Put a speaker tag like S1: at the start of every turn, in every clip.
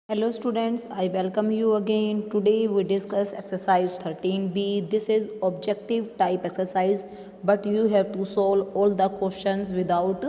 S1: Hello students, I welcome you again. Today we discuss exercise 13b. This is objective type exercise, but you have to solve all the questions without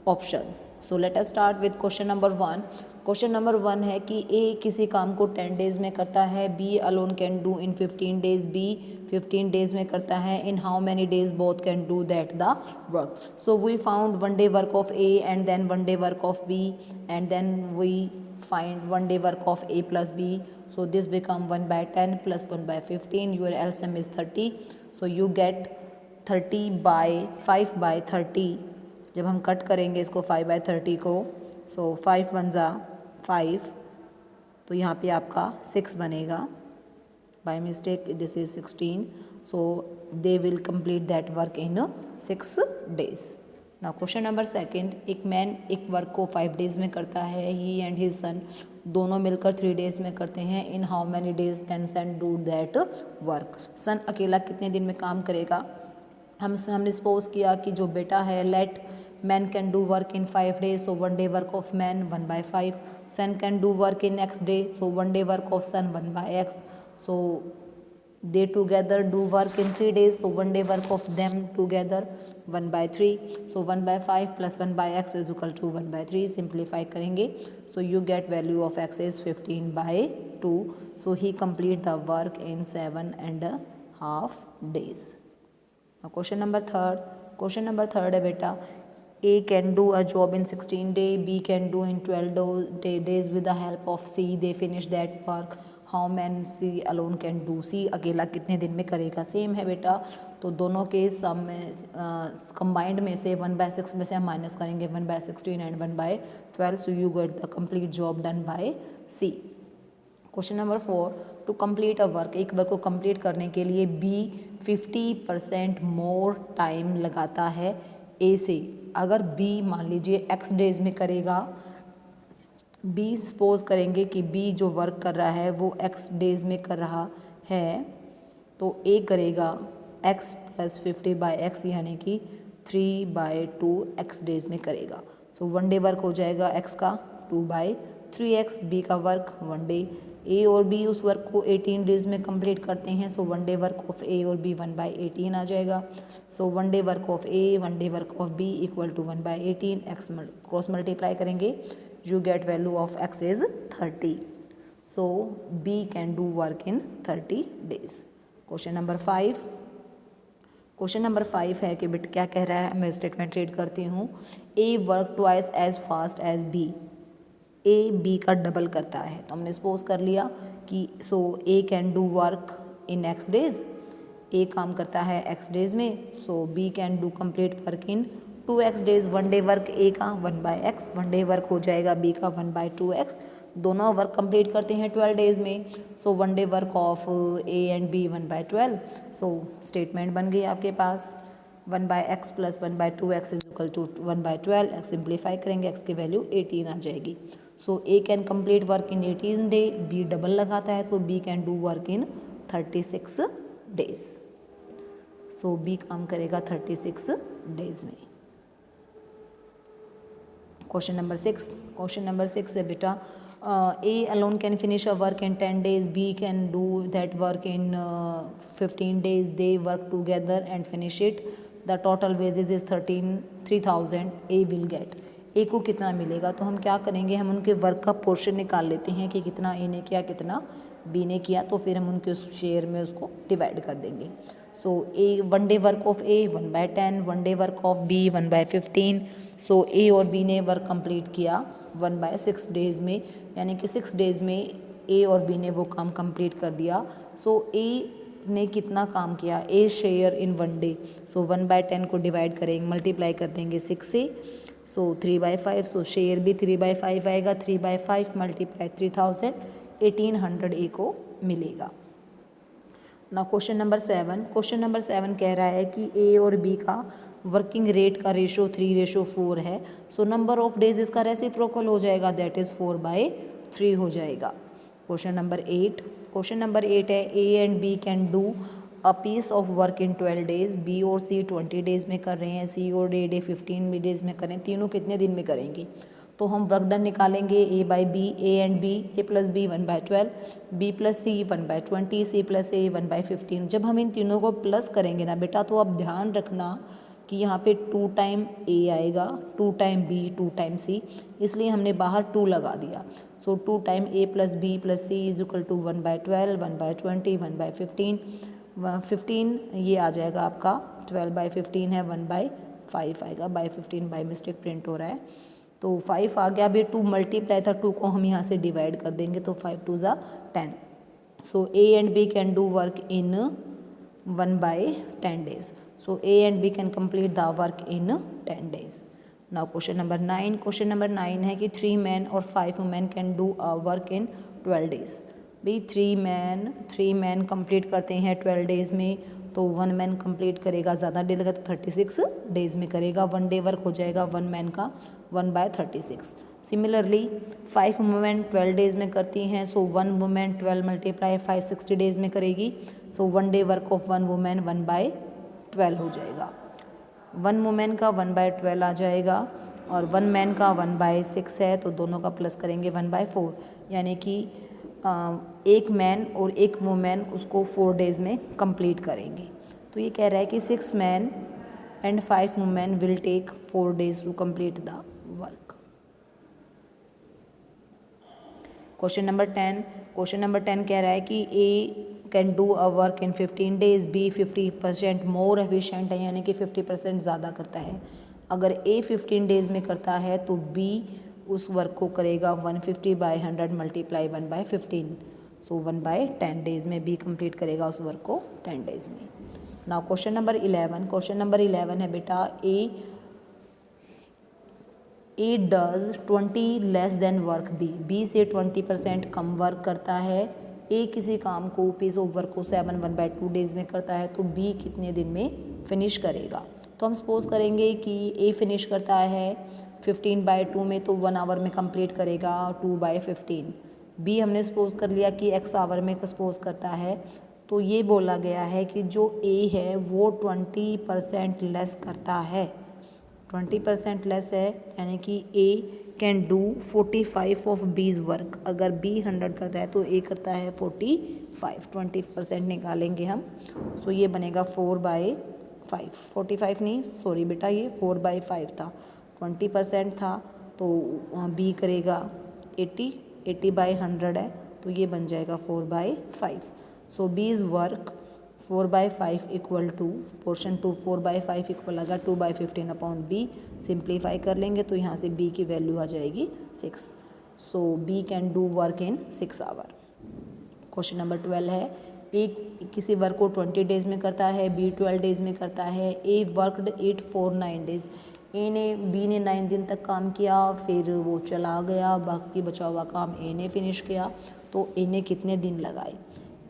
S1: options. So let us start with question number 1. Question number 1 है कि ए किसी काम को 10 days में करता है, B alone can do in 15 days, B 15 days में करता है, in how many days both can do that the work. So we found one day work of A and then one day work of B and then we find one day work of a plus b. So this become 1 by 10 plus 1 by 15. Your LCM is 30. So you get 30 by 5 by 30. जब हम cut करेंगे इसको 5 by 30 को, so 5 1 जा 5, तो यहाँ पे आपका 6 बनेगा. By mistake this is 16. So they will complete that work in 6 days. ना क्वेश्चन नंबर 2. एक मैन एक वर्क को 5 डेज में करता है. ही एंड हिज सन दोनों मिलकर 3 डेज में करते हैं. In how many days can sun do that work. Sun अकेला कितने दिन में काम करेगा. हमने सपोज किया कि जो बेटा है, let man can do work in 5 days, so 1 day work of man 1 by 5. Son can do work in next day, so 1 day work of son 1 by x. So they together do work in 3 days, so 1 day work of them together 1 by 3. So 1 by 5 plus 1 by x is equal to 1 by 3. Simplify करेंगे, so you get value of x is 15 by 2. So he complete the work in 7.5 days. Now question number 3. Question number 3 है बेटा, A can do a job in 16 days, B can do in 12 days with the help of C. They finish that work. How man C alone can do. C अकेला कितने दिन में करेगा. Same है बेटा, तो दोनों के सम में कंबाइंड में से 1 by 6 में से हम माइनस करेंगे 1 by 16 and 1 by 12. So you get the complete job done by C. Question number 4. To complete a work, एक वर्क को कंप्लीट करने के लिए बी 50% मोर टाइम लगाता है ए से. अगर बी मान लीजिए x डेज में करेगा, बी सपोज करेंगे कि बी जो वर्क कर रहा है वो x डेज में कर रहा है, तो ए करेगा x प्लस 50 बाई एक्स यानी कि 3 by 2 x डेज में करेगा. सो 1 डे वर्क हो जाएगा x का 2 by 3x. बी का वर्क 1 डे. ए और बी उस वर्क को 18 डेज में कंप्लीट करते हैं, so 1 day work of A और बी 1 by 18 आ जाएगा. So 1 day work of A 1 day work of B equal to 1 by 18. X cross multiply करेंगे, you get value of x is 30. So B can do work in 30 days. Question number 5. Question number 5 है कि बेटा क्या कह रहा है, मैं statement read करती हूँ. A work twice as fast as B. A B का डबल करता है, तो हमने सपोज कर लिया कि so A can do work in X days. A काम करता है एक्स डेज में, so B can do complete work in 2x days. 1 day work A का 1 by x, 1 डे वर्क हो जाएगा बी का 1 by 2x. दोनों वर्क कंप्लीट करते हैं 12 डेज में, so 1 day work of A and B 1 by 12. So statement बन गई आपके पास 1 by x plus 1 by 2x is equal to 1 by 12. X simplify करेंगे, x की वैल्यू 18 आ जाएगी. So A can complete work in 18 day, B double लगाता है, so B can do work in 36 days. So B काम करेगा 36 days में. Question number 6. Question number 6 है बेटा, A alone can finish a work in 10 days, B can do that work in 15 days. They work together and finish it. The total wages is 3,000. A will get. A को कितना मिलेगा, तो हम क्या करेंगे, हम उनके वर्क का पोर्शन निकाल लेते हैं कि कितना ए ने किया कितना बी ने किया, तो फिर हम उनके उस शेयर में उसको डिवाइड कर देंगे. So A 1 day work of A 1 by 10, 1 day work of B 1 by 15. So A और बी ने वर्क कंप्लीट किया 1 by 6 डेज में, यानी कि 6 डेज में ए और बी ने वो काम कंप्लीट कर दिया. सो ए ने कितना काम किया, A share in 1 day. So 1 by 10 को डिवाइड करेंगे, मल्टीप्लाई कर देंगे 6 से, सो 3 by 5. सो शेयर भी 3 by 5 आएगा. 3 by 5 मल्टीप्लाई 3000, 1800 ए को मिलेगा. ना क्वेश्चन नंबर 7. क्वेश्चन नंबर 7 कह रहा है कि ए और बी का वर्किंग रेट का रेशो 3:4 है. सो नंबर ऑफ डेज इसका रेसिप्रोकल हो जाएगा, दैट इज़ 4 by 3 हो जाएगा. Question number 8. क्वेश्चन नंबर 8 है, A and B can do a piece of work in 12 days. B और सी 20 डेज में कर रहे हैं, सी और डी 15 डेज में करें. तीनों कितने दिन में करेंगे, तो हम वर्क डन निकालेंगे A by B, A and B, A plus B 1/12, B plus C 1/20, C plus A 1/15। जब हम इन तीनों को प्लस करेंगे ना बेटा, तो अब ध्यान रखना कि यहाँ पे 2 टाइम ए आएगा, 2 टाइम बी, 2 टाइम सी, इसलिए हमने बाहर 2 लगा दिया। So 2 time A plus B plus C is equal to 1/12, 1/20, 1/15, 15 ये आ जाएगा आपका 12/15 है, 1/5 आएगा, बाई 15 बाई मिस्टेक प्रिंट हो रहा है, तो 5 आ गया। अभी 2 मल्टीप्लाई था, 2 को हम यहाँ से डिवाइड कर देंगे, तो 5 2 ज़ा 10। So A and B can do work in 1/10 days. So A and B can complete the work in 10 days. Now question number 9. Question number 9 है कि 3 men और 5 women can do a work in 12 days. भाई 3 men complete करते हैं 12 days में, तो 1 man complete करेगा, ज़्यादा डे लगा तो 36 डेज़ में करेगा। 1 डे वर्क हो जाएगा 1 मैन का 1/36। सिमिलरली 5 वुमेन 12 डेज़ में करती हैं, सो 1 वुमेन 12 मल्टीप्लाई 5 60 डेज़ में करेगी। सो 1 डे वर्क ऑफ 1 वुमेन 1/12 हो जाएगा। 1 वुमेन का 1/12 आ जाएगा और 1 मैन का 1/6 है, तो दोनों का प्लस करेंगे 1/4, यानी कि एक मैन और एक वुमेन उसको 4 डेज़ में कंप्लीट करेंगे। तो ये कह रहा है कि 6 man and 5 women will take 4 days to complete the work. Question number 10 कह रहा है कि A can do a work in 15 days, B 50% more efficient है, यानी कि 50% ज़्यादा करता है। अगर ए 15 डेज़ में करता है तो बी उस वर्क को करेगा 150/100 मल्टीप्लाई 1/15, सो 1/10 डेज़ में बी कंप्लीट करेगा उस वर्क को 10 डेज़ में। नाउ क्वेश्चन नंबर 11 है बेटा, A does 20 less than work B से 20% कम वर्क करता है। ए किसी काम को, पीस ऑफ वर्क को 7 1/2 डेज़ में करता है, तो बी कितने दिन में फिनिश करेगा। तो हम सपोज करेंगे कि ए फिनिश करता है 15/2 में, तो 1 आवर में कंप्लीट करेगा 2/15। बी हमने सपोज कर लिया कि x आवर में सपोज करता है, तो ये बोला गया है कि जो ए है वो 20% लेस करता है, 20% लेस है, यानी कि A can do 45 of B's work. अगर बी 100 करता है तो ए करता है 45, 20% निकालेंगे हम, सो ये बनेगा 4/5, 45 नहीं, सॉरी बेटा, ये 4/5 था, 20% था, तो बी करेगा 80/100 है, तो ये बन जाएगा 4/5। So B's work 4/5 equal to portion to 4/5 equal आएगा 2/15 अपॉन बी। सिंप्लीफाई कर लेंगे तो यहाँ से बी की वैल्यू आ जाएगी 6। So B can do work in 6 hour. Question number 12 है, ए किसी वर्क को 20 डेज़ में करता है, बी 12 डेज़ में करता है। A worked it for 9 days. B ने 9 दिन तक काम किया, फिर वो चला गया, बाकी बचा हुआ काम ए ने फिनिश किया। तो ए ने कितने दिन लगाए?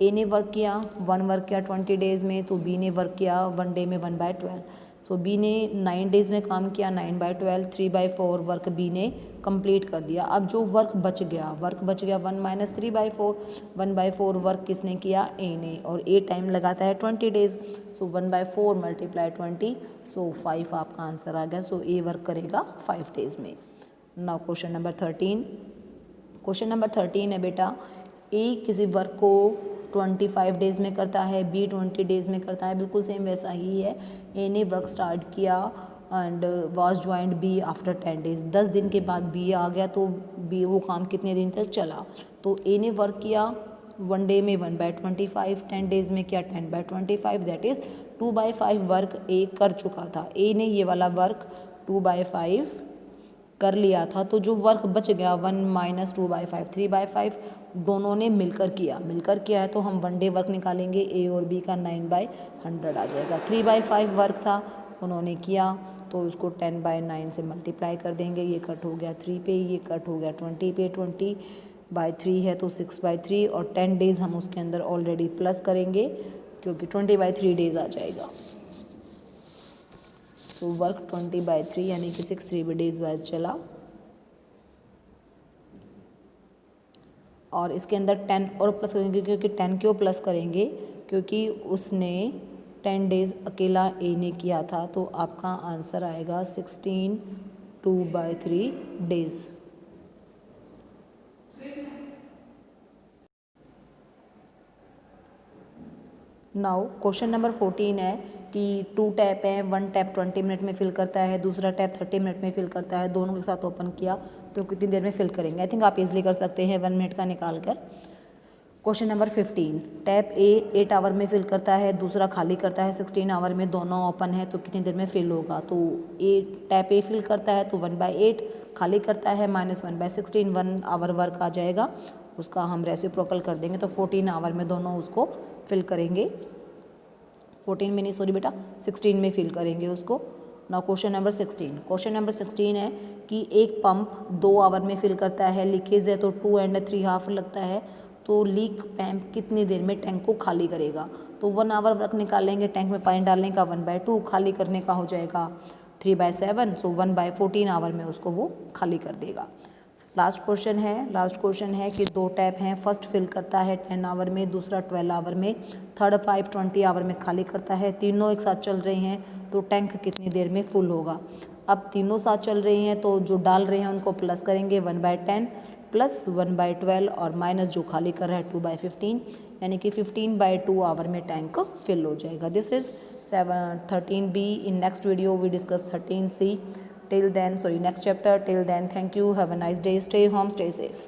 S1: ए ने वर्क किया 1 वर्क किया 20 डेज़ में, तो बी ने वर्क किया 1 डे में 1/12। सो बी ने 9 डेज़ में काम किया 9/12, 3/4 वर्क बी ने कंप्लीट कर दिया। अब जो वर्क बच गया 1 माइनस 3/4, 1/4 वर्क किसने किया? ए ने, और ए टाइम लगाता है 20 डेज़, सो 1/4 मल्टीप्लाई 20, सो 5 आपका आंसर आ गया। सो ए वर्क करेगा 5 डेज़ में। नाउ क्वेश्चन नंबर 13 है बेटा, ए किसी वर्क को 25 डेज़ में करता है, बी 20 डेज़ में करता है, बिल्कुल सेम वैसा ही है। ए ने वर्क स्टार्ट किया and was joined B after 10 days. 10 दिन के बाद बी आ गया, तो बी वो काम कितने दिन तक चला? तो ए ने वर्क किया 1 डे में 1/25, 10 डेज़ में किया 10/25, दैट इज़ 2/5 वर्क ए कर चुका था। ए ने ये वाला वर्क 2/5 कर लिया था, तो जो वर्क बच गया 1 माइनस 2/5, 3/5 दोनों ने मिलकर किया है, तो हम 1 डे वर्क निकालेंगे, ए और बी का 9/100 आ जाएगा। 3/5 वर्क था उन्होंने किया, तो उसको 10/9 से मल्टीप्लाई कर देंगे, ये कट हो गया 3 पे, ये कट हो गया 20 पे, 20/3 है तो 6/3, और 10 डेज़ हम उसके अंदर ऑलरेडी प्लस करेंगे क्योंकि 20/3 डेज़ आ जाएगा। तो वर्क 20/3 यानी कि 6 3 डेज़ बाद चला, और इसके अंदर 10 और प्लस करेंगे, क्योंकि 10 क्यों प्लस करेंगे? क्योंकि उसने 10 डेज़ अकेला ए ने किया था, तो आपका आंसर आएगा 16 2/3 डेज़। नाउ क्वेश्चन नंबर 14 है कि 2 टैप हैं, 1 टैप 20 मिनट में फिल करता है, दूसरा टैप 30 मिनट में फिल करता है, दोनों के साथ ओपन किया तो कितनी देर में फिल करेंगे। आई थिंक आप इजली कर सकते हैं 1 मिनट का निकाल कर। Question number 15, tap A 8 hour में फिल करता है, दूसरा खाली करता है 16 आवर में, दोनों ओपन है तो कितनी देर में फिल होगा। तो टैप ए फिल करता है तो 1/8, खाली करता है -1/16, 1 आवर वर्क आ जाएगा, उसका हम रेसिप्रोकल कर देंगे तो 14 आवर में दोनों उसको फिल करेंगे। 14 में नहीं, सॉरी बेटा, 16 में फिल करेंगे उसको। ना क्वेश्चन नंबर 16, क्वेश्चन नंबर 16 है कि एक पंप 2 आवर में फिल करता है, लीकेज है तो 2 and 3 हाफ लगता है, तो लीक पैम्प कितनी देर में टैंक को खाली करेगा। तो 1 आवर वर्क निकालेंगे, टैंक में पानी डालने का 1/2, खाली करने का हो जाएगा 3/7, सो 1/14 आवर में उसको वो खाली कर देगा। लास्ट क्वेश्चन है कि 2 टैप हैं, फर्स्ट फिल करता है 10 आवर में, दूसरा 12 आवर में, थर्ड पाइप 20 आवर में खाली करता है, तीनों एक साथ चल रहे हैं तो टैंक कितनी देर में फुल होगा। अब तीनों साथ चल रही हैं तो जो डाल रहे हैं उनको प्लस करेंगे 1/10 प्लस 1/12 और माइनस जो खाली कर रहा है 2/15, यानी कि 15/2 आवर में टैंक फिल हो जाएगा। This is 13B। In next video we discuss 13C. Till then, sorry, next chapter. Till then, thank you. Have a nice day. Stay home, stay safe.